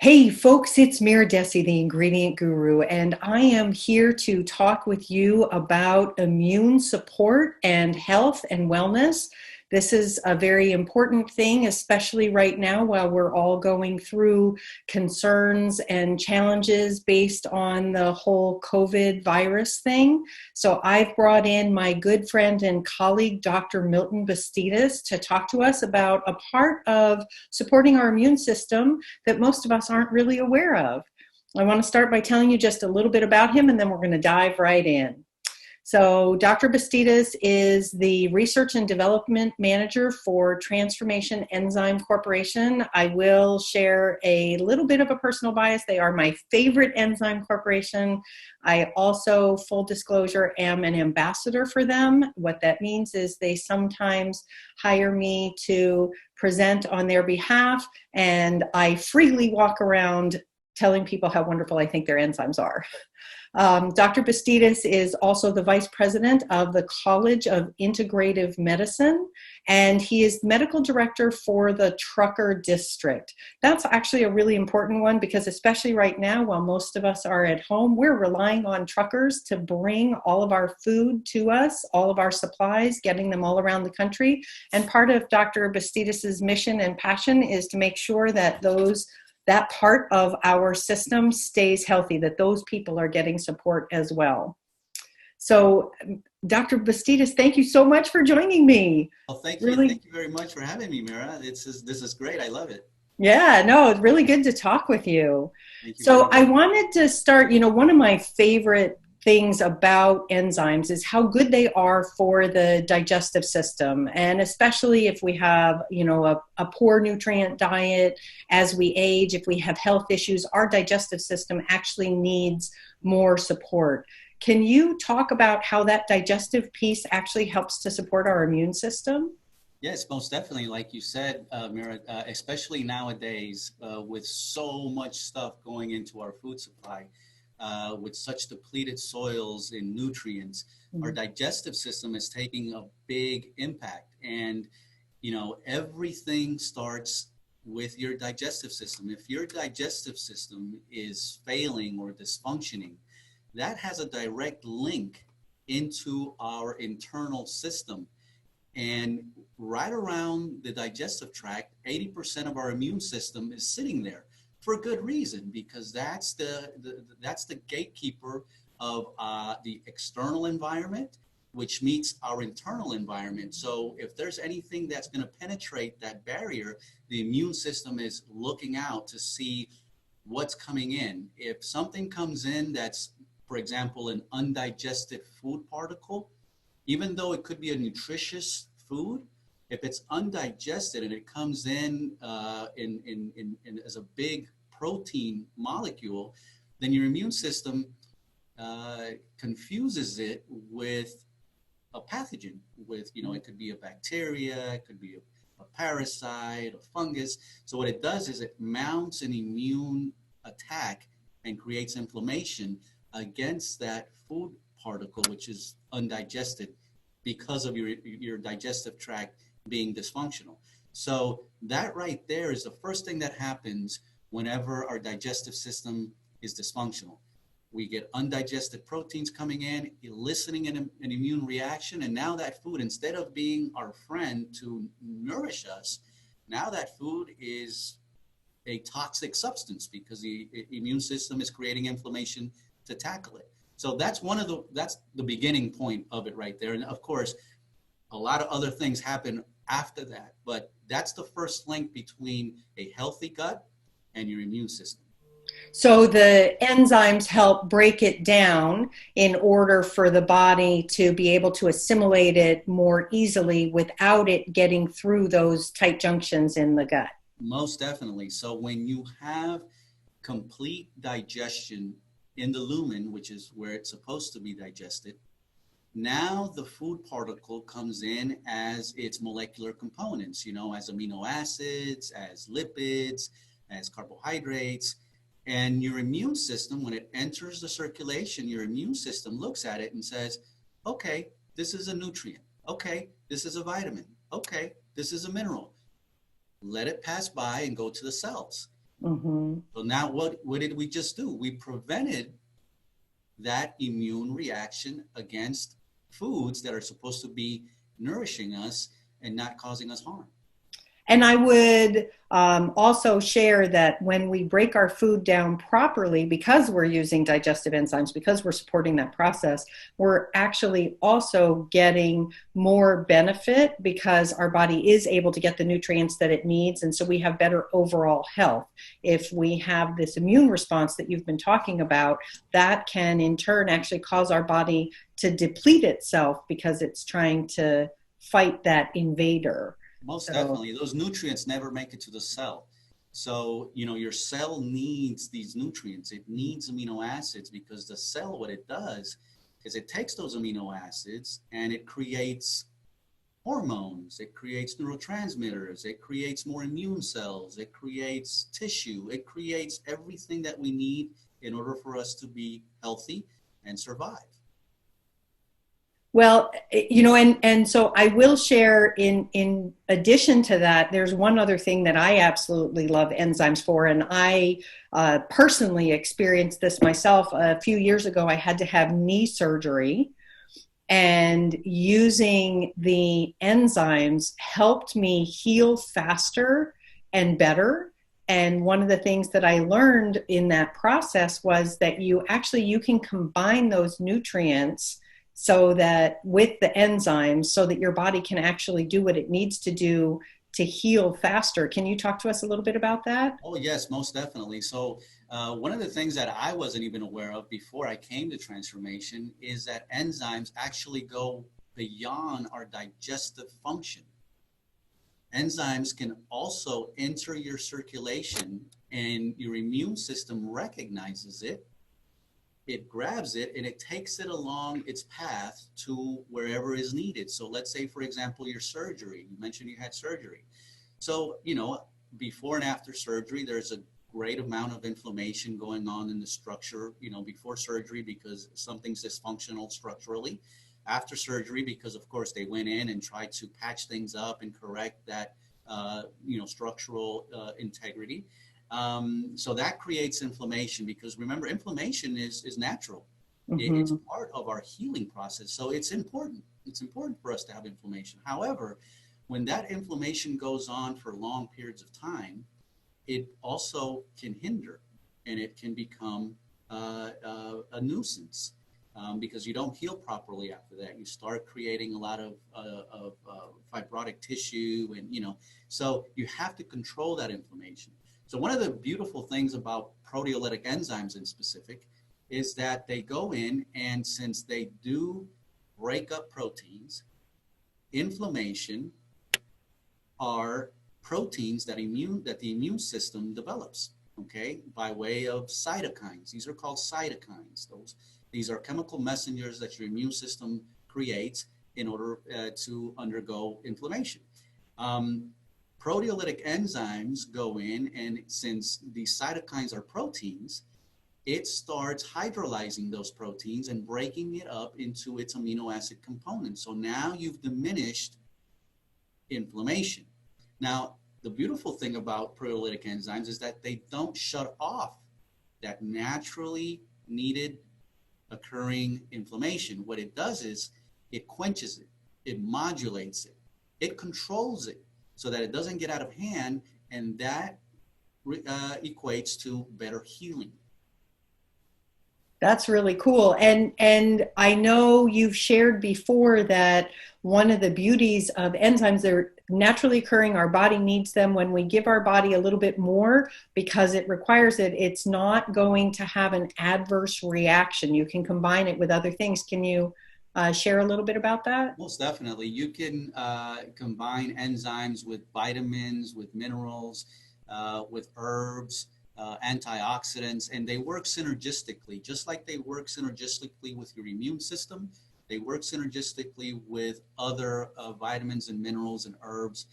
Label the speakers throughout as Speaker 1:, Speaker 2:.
Speaker 1: Hey folks, it's MiraDessy, the Ingredient Guru, and I am here to talk with you about immune support and health and wellness. This is a very important thing, especially right now while we're all going through concerns and challenges based on the whole COVID virus thing. So I've brought in my good friend and colleague, Dr. Milton Bastidas, to talk to us about a part of supporting our immune system that most of us aren't really aware of. I want to start by telling you just a little bit about him, and then we're going to dive right in. So Dr. Bastidas is the Research and Development Manager for Transformation Enzyme Corporation. I will share a little bit of a personal bias. They are my favorite enzyme corporation. I also, full disclosure, am an ambassador for them. What that means is they sometimes hire me to present on their behalf, and I freely walk around telling people how wonderful I think their enzymes are. Dr. Bastidas is also the Vice President of the College of Integrative Medicine, and he is Medical Director for the Trucker District. That's actually a really important one because especially right now, while most of us are at home, we're relying on truckers to bring all of our food to us, all of our supplies, getting them all around the country. And part of Dr. Bastidas's mission and passion is to make sure that that part of our system stays healthy, that those people are getting support as well. So, Dr. Bastidas, thank you so much for joining me.
Speaker 2: Well, thank you. Thank you very much for having me, Mira. This is great. I love it.
Speaker 1: Yeah, no, it's really good to talk with you.
Speaker 2: Thank you
Speaker 1: So I wanted to start, one of my favorite things about enzymes is how good they are for the digestive system. And especially if we have, a poor nutrient diet as we age, if we have health issues, our digestive system actually needs more support. Can you talk about how that digestive piece actually helps to support our immune system?
Speaker 2: Yes, most definitely. Like you said, Mira, especially nowadays with so much stuff going into our food supply, with such depleted soils and nutrients, our digestive system is taking a big impact. And, everything starts with your digestive system. If your digestive system is failing or dysfunctioning, that has a direct link into our internal system. And right around the digestive tract, 80% of our immune system is sitting there for a good reason, because that's the gatekeeper of the external environment, which meets our internal environment. So if there's anything that's going to penetrate that barrier, the immune system is looking out to see what's coming in. If something comes in that's, for example, an undigested food particle, even though it could be a nutritious food, if it's undigested and it comes in as a big protein molecule, then your immune system confuses it with a pathogen. It could be a bacteria, it could be a parasite, a fungus. So what it does is it mounts an immune attack and creates inflammation against that food particle, which is undigested, because of your digestive tract being dysfunctional. So that right there is the first thing that happens whenever our digestive system is dysfunctional. We get undigested proteins coming in, eliciting an immune reaction, and now that food, instead of being our friend to nourish us, now that food is a toxic substance because the immune system is creating inflammation to tackle it. So that's the beginning point of it right there. And of course, a lot of other things happen after that, but that's the first link between a healthy gut and your immune system.
Speaker 1: So the enzymes help break it down in order for the body to be able to assimilate it more easily without it getting through those tight junctions in the gut.
Speaker 2: Most definitely. So when you have complete digestion in the lumen, which is where it's supposed to be digested, now the food particle comes in as its molecular components, as amino acids, as lipids, as carbohydrates. And your immune system, when it enters the circulation, your immune system looks at it and says, okay, this is a nutrient. Okay, this is a vitamin. Okay, this is a mineral. Let it pass by and go to the cells.
Speaker 1: Mm-hmm.
Speaker 2: So now what did we just do? We prevented that immune reaction against foods that are supposed to be nourishing us and not causing us harm.
Speaker 1: And I would also share that when we break our food down properly, because we're using digestive enzymes, because we're supporting that process, we're actually also getting more benefit because our body is able to get the nutrients that it needs. And so we have better overall health. If we have this immune response that you've been talking about, that can in turn actually cause our body to deplete itself because it's trying to fight that invader.
Speaker 2: Most
Speaker 1: So
Speaker 2: definitely. Those nutrients never make it to the cell. So, your cell needs these nutrients. It needs amino acids because the cell, what it does is it takes those amino acids and it creates hormones, it creates neurotransmitters, it creates more immune cells, it creates tissue, it creates everything that we need in order for us to be healthy and survive.
Speaker 1: well, and so I will share in addition to that, there's one other thing that I absolutely love enzymes for, and I personally experienced this myself. A few years ago, I had to have knee surgery, and using the enzymes helped me heal faster and better. And one of the things that I learned in that process was that you can combine those nutrients so that with the enzymes so that your body can actually do what it needs to do to heal faster. Can you talk to us a little bit about that?
Speaker 2: Oh, yes, most definitely. So, one of the things that I wasn't even aware of before I came to transformation is that enzymes actually go beyond our digestive function. Enzymes can also enter your circulation, and your immune system recognizes it. It grabs it and it takes it along its path to wherever is needed. So, let's say, for example, your surgery. You mentioned you had surgery. So, before and after surgery, there's a great amount of inflammation going on in the structure, before surgery because something's dysfunctional structurally. After surgery, because of course they went in and tried to patch things up and correct that, structural integrity. So that creates inflammation because remember, inflammation is natural. It's
Speaker 1: Mm-hmm.
Speaker 2: part of our healing process. So it's important. It's important for us to have inflammation. However, when that inflammation goes on for long periods of time, it also can hinder and it can become a nuisance because you don't heal properly after that. You start creating a lot of fibrotic tissue and, so you have to control that inflammation. So one of the beautiful things about proteolytic enzymes in specific is that they go in and since they do break up proteins, inflammation are proteins that the immune system develops, okay, by way of cytokines. These are called cytokines. These are chemical messengers that your immune system creates in order to undergo inflammation. Proteolytic enzymes go in, and since these cytokines are proteins, it starts hydrolyzing those proteins and breaking it up into its amino acid components. So now you've diminished inflammation. Now, the beautiful thing about proteolytic enzymes is that they don't shut off that naturally needed occurring inflammation. What it does is it quenches it, it modulates it, it controls it so that it doesn't get out of hand, and that equates to better healing.
Speaker 1: That's really cool. And I know you've shared before that one of the beauties of enzymes, they're naturally occurring, our body needs them. When we give our body a little bit more because it requires it, it's not going to have an adverse reaction. You can combine it with other things. Can you share a little bit about that?
Speaker 2: Most definitely. You can combine enzymes with vitamins, with minerals, with herbs, antioxidants, and they work synergistically. Just like they work synergistically with your immune system, they work synergistically with other vitamins and minerals and herbs.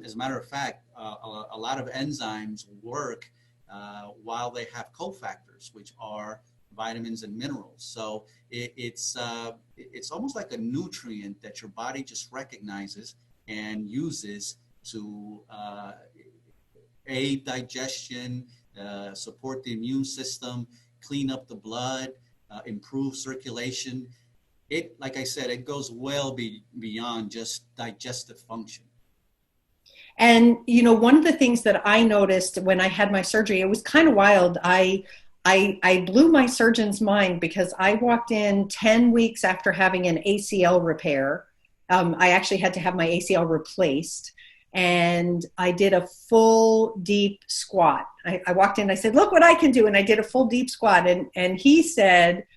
Speaker 2: As a matter of fact, a lot of enzymes work while they have cofactors, which are vitamins and minerals. So it's almost like a nutrient that your body just recognizes and uses to aid digestion, support the immune system, clean up the blood, improve circulation. It, like I said, it goes well beyond just digestive function.
Speaker 1: And one of the things that I noticed when I had my surgery, it was kind of wild. I blew my surgeon's mind because I walked in 10 weeks after having an ACL repair. I actually had to have my ACL replaced, and I did a full deep squat. I walked in, I said, "Look what I can do," and I did a full deep squat. And he said,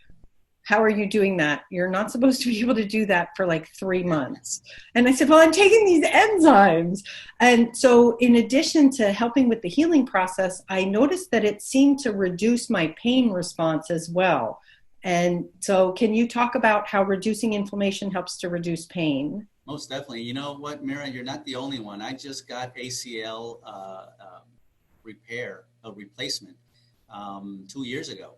Speaker 1: "How are you doing that? You're not supposed to be able to do that for like 3 months." And I said, "Well, I'm taking these enzymes." And so in addition to helping with the healing process, I noticed that it seemed to reduce my pain response as well. And so can you talk about how reducing inflammation helps to reduce pain?
Speaker 2: Most definitely. You know what, Mira, you're not the only one. I just got ACL a replacement 2 years ago.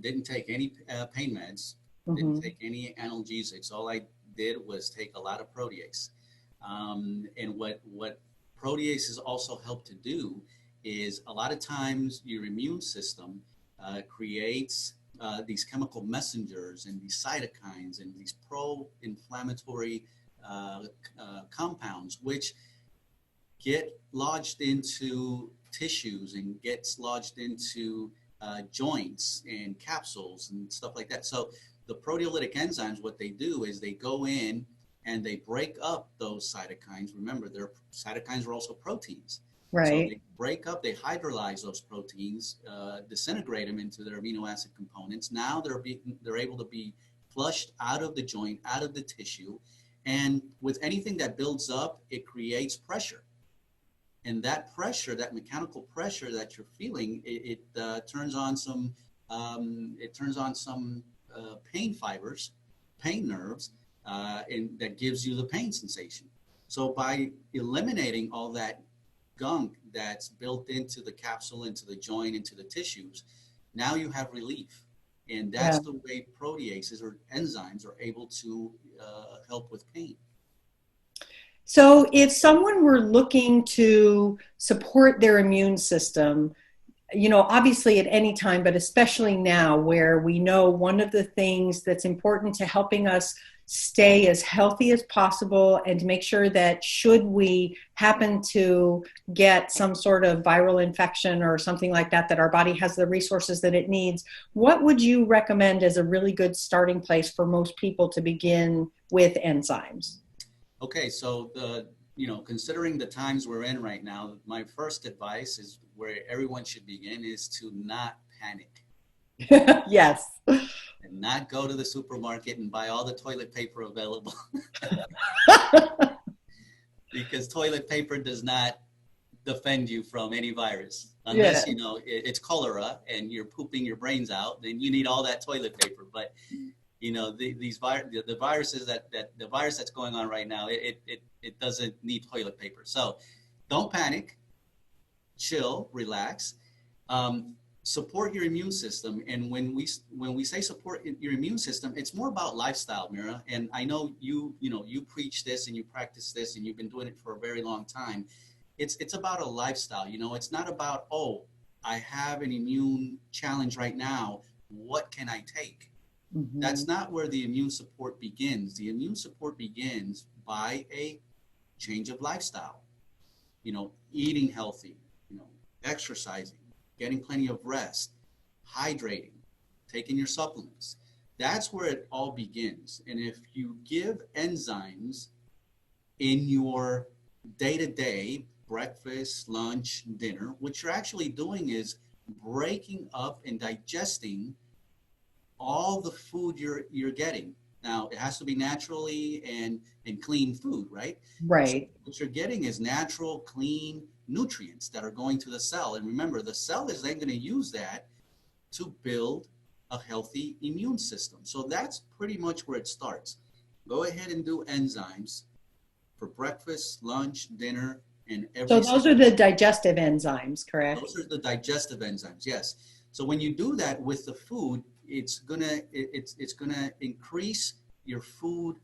Speaker 2: Didn't take any pain meds, didn't take any analgesics. All I did was take a lot of protease. And what proteases also help to do is a lot of times your immune system creates these chemical messengers and these cytokines and these pro-inflammatory compounds, which get lodged into tissues and gets lodged into joints and capsules and stuff like that. So the proteolytic enzymes, what they do is they go in and they break up those cytokines. Remember, their cytokines are also proteins.
Speaker 1: Right.
Speaker 2: So they break up, they hydrolyze those proteins, disintegrate them into their amino acid components. Now they're able to be flushed out of the joint, out of the tissue. And with anything that builds up, it creates pressure. And that pressure, that mechanical pressure that you're feeling, it turns on some pain fibers, pain nerves, and that gives you the pain sensation. So by eliminating all that gunk that's built into the capsule, into the joint, into the tissues, now you have relief. And that's the way proteases or enzymes are able to help with pain.
Speaker 1: So if someone were looking to support their immune system, obviously at any time, but especially now where we know one of the things that's important to helping us stay as healthy as possible and to make sure that should we happen to get some sort of viral infection or something like that, that our body has the resources that it needs, what would you recommend as a really good starting place for most people to begin with enzymes?
Speaker 2: Okay, so considering the times we're in right now, my first advice is where everyone should begin is to not panic.
Speaker 1: Yes.
Speaker 2: And not go to the supermarket and buy all the toilet paper available. Because toilet paper does not defend you from any virus. Unless, it's cholera and you're pooping your brains out, then you need all that toilet paper. But the viruses the virus that's going on right now, it doesn't need toilet paper. So don't panic, chill, relax, support your immune system. And when we say support your immune system, it's more about lifestyle, Mira. And I know you preach this and you practice this and you've been doing it for a very long time. It's about a lifestyle. It's not about, oh, I have an immune challenge right now, what can I take? Mm-hmm. That's not where the immune support begins. The immune support begins by a change of lifestyle, eating healthy, exercising, getting plenty of rest, hydrating, taking your supplements. That's where it all begins. And if you give enzymes in your day-to-day, breakfast, lunch, dinner, what you're actually doing is breaking up and digesting all the food you're getting. Now, it has to be naturally and clean food, right?
Speaker 1: Right.
Speaker 2: So what you're getting is natural, clean nutrients that are going to the cell. And remember, the cell is then going to use that to build a healthy immune system. So that's pretty much where it starts. Go ahead and do enzymes for breakfast, lunch, dinner, and every.
Speaker 1: So those are the digestive enzymes, correct?
Speaker 2: Those are the digestive enzymes, yes. So when you do that with the food, it's gonna increase your food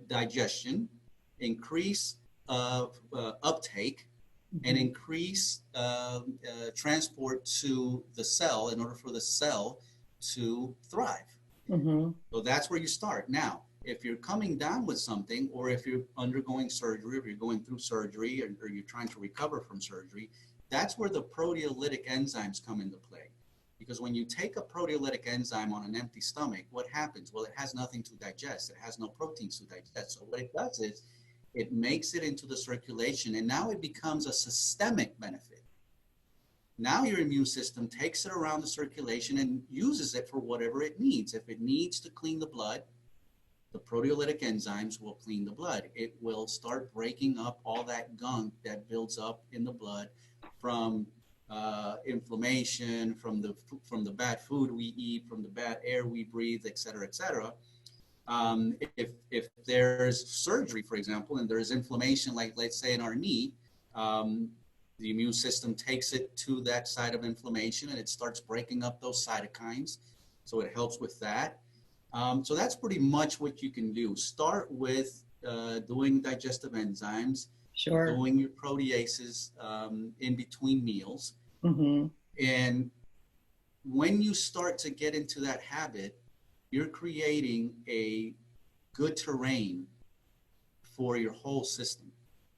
Speaker 2: digestion, increase uptake, and increase transport to the cell in order for the cell to thrive.
Speaker 1: Mm-hmm.
Speaker 2: So that's where you start. Now, if you're coming down with something, or if you're undergoing surgery, or you're going through surgery, or you're trying to recover from surgery, that's where the proteolytic enzymes come into play. Because when you take a proteolytic enzyme on an empty stomach, what happens? Well, it has nothing to digest. It has no proteins to digest. So what it does is it makes it into the circulation, and now it becomes a systemic benefit. Now your immune system takes it around the circulation and uses it for whatever it needs. If it needs to clean the blood, the proteolytic enzymes will clean the blood. It will start breaking up all that gunk that builds up in the blood from inflammation, from the bad food we eat, from the bad air we breathe, et cetera, et cetera. If there's surgery, for example, and there's inflammation, like let's say in our knee, the immune system takes it to that site of inflammation and it starts breaking up those cytokines. So it helps with that. So that's pretty much what you can do. Start with doing digestive enzymes,
Speaker 1: Sure.
Speaker 2: doing your proteases in between meals.
Speaker 1: Mm-hmm.
Speaker 2: And when you start to get into that habit, you're creating a good terrain for your whole system,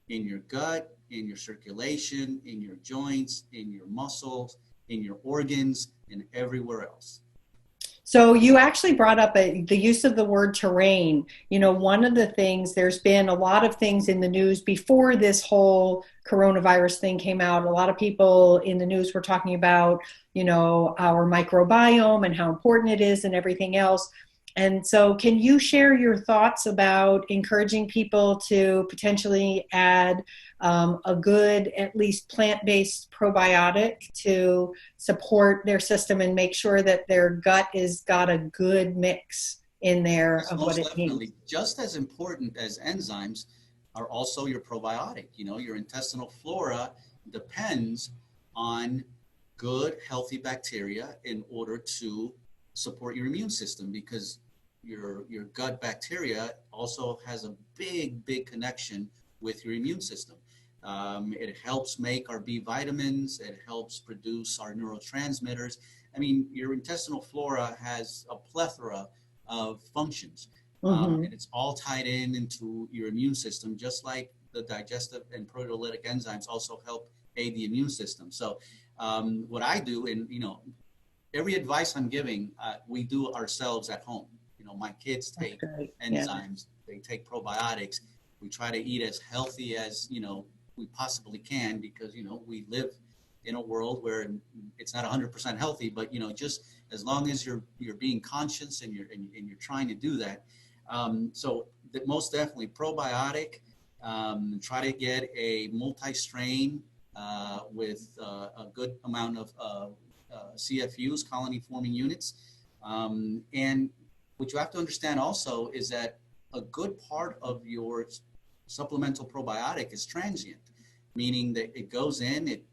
Speaker 2: in your gut, in your circulation, in your joints, in your muscles, in your organs, and everywhere else.
Speaker 1: So you actually brought up the use of the word terrain. You know, one of the things, there's been a lot of things in the news before this whole coronavirus thing came out. A lot of people in the news were talking about, you know, our microbiome and how important it is and everything else. And so can you share your thoughts about encouraging people to potentially add a good, at least plant-based probiotic to support their system and make sure that their gut is got a good mix in there of what it needs?
Speaker 2: Just as important as enzymes are also your probiotic. You know, your intestinal flora depends on good, healthy bacteria in order to support your immune system, because your gut bacteria also has a big connection with your immune system. It helps make our B vitamins. It helps produce our neurotransmitters. I mean, your intestinal flora has a plethora of functions,
Speaker 1: Mm-hmm.
Speaker 2: and it's all tied into your immune system, just like the digestive and proteolytic enzymes also help aid the immune system. So what I do, and you know, every advice I'm giving, we do ourselves at home. You know, my kids take enzymes, they take probiotics. We try to eat as healthy as, you know, we possibly can, because, you know, we live in a world where it's not 100% healthy, but, you know, just as long as you're being conscious and you're trying to do that. So most definitely probiotic, try to get a multi-strain with a good amount of CFUs, colony forming units. And what you have to understand also is that a good part of your supplemental probiotic is transient, meaning that it goes in, it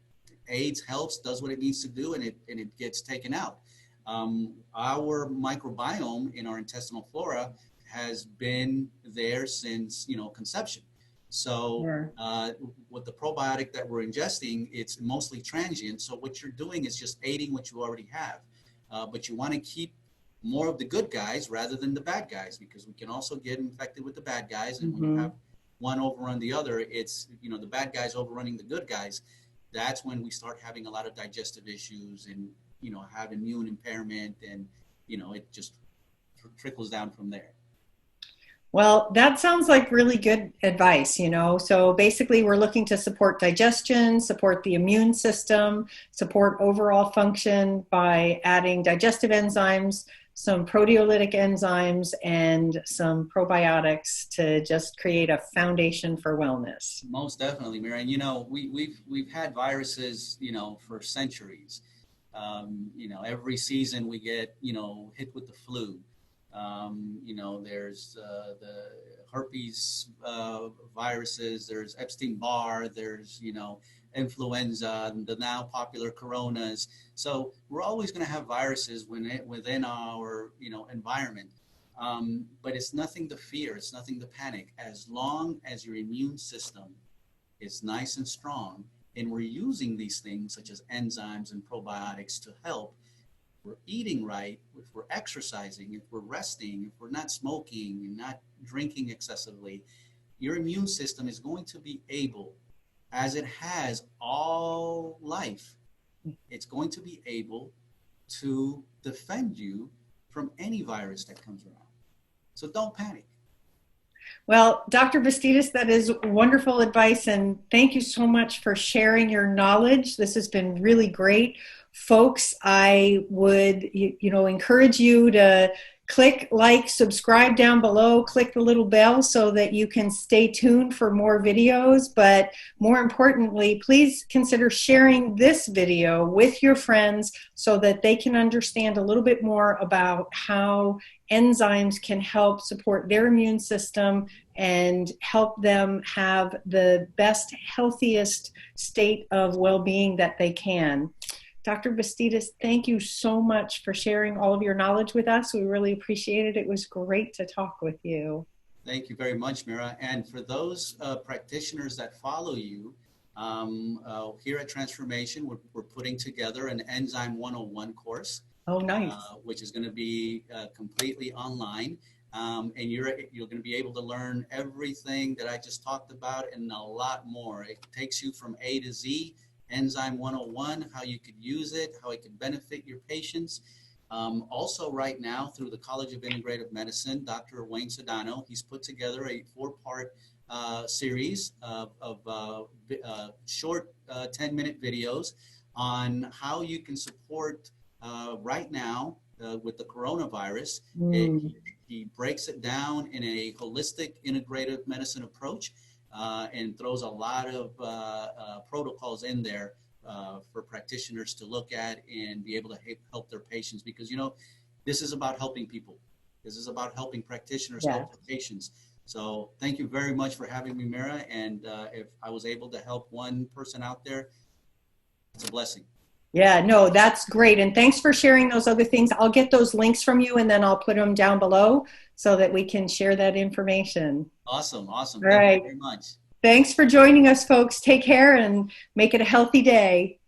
Speaker 2: aids, helps, does what it needs to do, and it gets taken out. Our microbiome in our intestinal flora has been there since, you know, conception. So with the probiotic that we're ingesting, it's mostly transient. So what you're doing is just aiding what you already have. But you want to keep more of the good guys rather than the bad guys, because we can also get infected with the bad guys. And when you have one overrun the other, it's, you know, the bad guys overrunning the good guys. That's when we start having a lot of digestive issues and, you know, have immune impairment, and, you know, it just trickles down from there.
Speaker 1: Well, that sounds like really good advice, you know. So basically, we're looking to support digestion, support the immune system, support overall function by adding digestive enzymes, some proteolytic enzymes, and some probiotics to just create a foundation for wellness.
Speaker 2: Most definitely, Mira. And, you know, we've had viruses, you know, for centuries. You know, every season we get, you know, hit with the flu. You know, there's the herpes viruses, there's Epstein-Barr, there's, you know, influenza, and the now popular coronas. So we're always going to have viruses within our, you know, environment. But it's nothing to fear. It's nothing to panic. As long as your immune system is nice and strong and we're using these things such as enzymes and probiotics to help, if we're eating right, if we're exercising, if we're resting, if we're not smoking and not drinking excessively, your immune system is going to be able, as it has all life, it's going to be able to defend you from any virus that comes around. So don't panic.
Speaker 1: Well, Dr. Bastidas, that is wonderful advice, and thank you so much for sharing your knowledge. This has been really great. Folks, I would encourage you to click like, subscribe down below, click the little bell so that you can stay tuned for more videos. But more importantly, please consider sharing this video with your friends so that they can understand a little bit more about how enzymes can help support their immune system and help them have the best, healthiest state of well-being that they can. Dr. Bastidas, thank you so much for sharing all of your knowledge with us. We really appreciate it. It was great to talk with you.
Speaker 2: Thank you very much, Mira. And for those practitioners that follow you, here at Transformation, we're putting together an Enzyme 101 course.
Speaker 1: Oh, nice.
Speaker 2: Which is going to be completely online. And you're going to be able to learn everything that I just talked about and a lot more. It takes you from A to Z. Enzyme 101, how you could use it, how it could benefit your patients. Also right now, through the College of Integrative Medicine, Dr. Wayne Sedano, he's put together a 4-part series of short 10-minute videos on how you can support right now with the coronavirus. He breaks it down in a holistic integrative medicine approach. And throws a lot of protocols in there for practitioners to look at and be able to help their patients, because, this is about helping people. This is about helping practitioners help their patients. So thank you very much for having me, Mira. And if I was able to help one person out there, it's a blessing.
Speaker 1: Yeah, no, that's great. And thanks for sharing those other things. I'll get those links from you and then I'll put them down below so that we can share that information.
Speaker 2: Awesome. Awesome.
Speaker 1: All right.
Speaker 2: Thank you very much.
Speaker 1: Thanks for joining us, folks. Take care and make it a healthy day.